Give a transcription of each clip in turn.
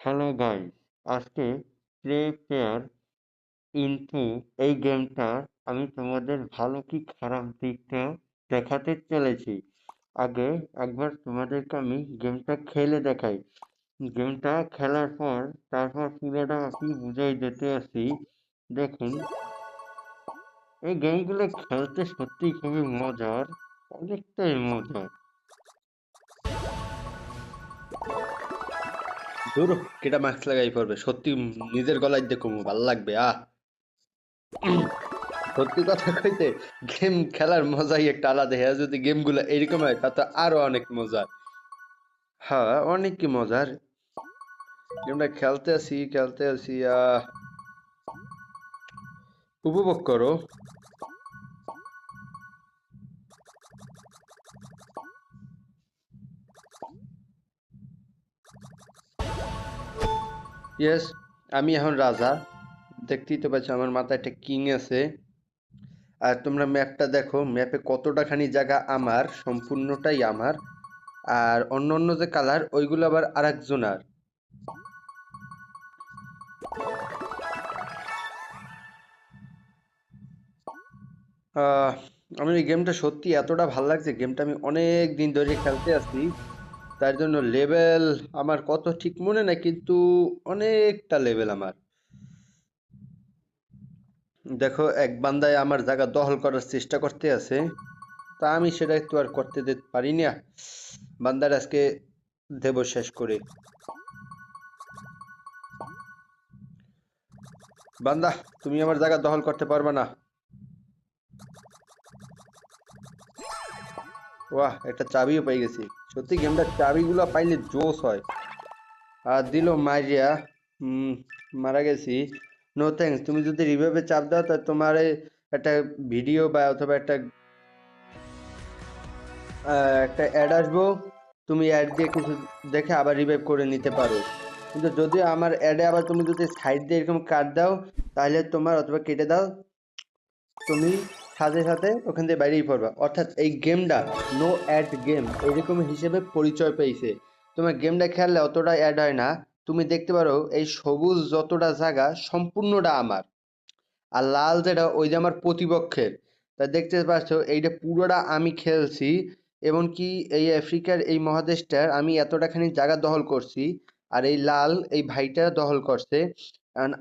Hello guys, আজকে play pair into এই গেমটা আমি তোমাদের ভালো কি খারাপ দিকটা দেখাতে চলেছি। আগে একবার তোমাদেরকে আমি গেমটা খেলে দেখাই। গেমটা খেলার পর তারপর পুরোটা কি বুঝাই দিতে আসি। দেখুন, এই গেমগুলো খেলতে সত্যি খুবই মজার, অনেকটাই মজার। ধুর, কেটা মাস্ক লাগাই পড়বে সত্যি। নিজের গলায় দেখো ভাল লাগবে সত্যি কথা কইতে, গেম খেলার মজাই একটা আলাদা। হ্যাঁ, যদি গেম গুলা এরকম হয় তা তো আরো অনেক মজার। হ্যাঁ, অনেক কি মজার। গেমটা খেলতে আছি উপভোগ করো। ইয়েস, আমি এখন রাজা। দেখতেই তো পাচ্ছ আমার মাথায় একটা কিং আছে। আর তোমরা ম্যাপটা দেখো, ম্যাপে কতটা খানি জায়গা আমার, সম্পূর্ণটাই আমার। আর অন্য অন্য যে কালার ওইগুলো আবার আরেকজনার। আহ আমার এই গেমটা সত্যি এতটা ভাল লাগছে, গেমটা আমি অনেক দিন ধরে খেলতে আছি। তার জন্য লেভেল আমার কত ঠিক মনে নাই, কিন্তু অনেকটা লেভেল আমার। দেখো, এক বান্দায় আমার জায়গা দখল করার চেষ্টা করতে আছে, তা আমি সেটা একটু আর করতে দিতে পারি না। বান্দার আজকে দেব শেষ করে। বান্দা, তুমি আমার জায়গা দখল করতে পারবে না। বাহ, একটা চাবিও পেয়ে গেছি। সত্যি গেমটা চাবিগুলো পাইলে জোশ হয়। আর দিল মারিয়া। হুম, মারা গেছি। No thanks. তুমি যদি রিভাইভে চাপ দাও তা তোমার একটা ভিডিও বা অথবা একটা অ্যাড আসবো। তুমি অ্যাড দিয়ে কিছু দেখে আবার রিভাইভ করে নিতে পারো। কিন্তু যদি আমার অ্যাডে আবার তুমি যদি সাইড দিয়ে এরকম কাট দাও, তাহলে তোমার অথবা কেটে দাও, তুমি সাথে সাথে ওখান থেকে বাইরেই পড়বা। অর্থাৎ এই গেমটা নো অ্যাড গেম এরকম হিসেবে পরিচয় পেয়েছে। তোমার গেমটা খেললে অতটা অ্যাড হয় না। তুমি দেখতে পারো এই সবুজ যতটা জায়গা সম্পূর্ণটা আমার। আর লাল যেটা ওই যে আমার প্রতিপক্ষের। তা দেখতে পাচ্ছ এইটা পুরোটা আমি খেলছি। এমনকি এই আফ্রিকার এই মহাদেশটার আমি এতটাখানি জায়গা দখল করছি। আর এই লাল এই ভাইটা দখল করছে।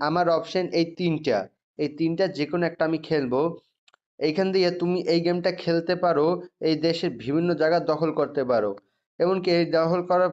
আমার অপশন এই তিনটা। এই তিনটা যে কোনো একটা আমি খেলবো। এইখান দিয়ে তুমি এই গেমটা খেলতে পারো, এই দেশের বিভিন্ন জায়গা দখল করতে পারো। এমনকি এই দখল করার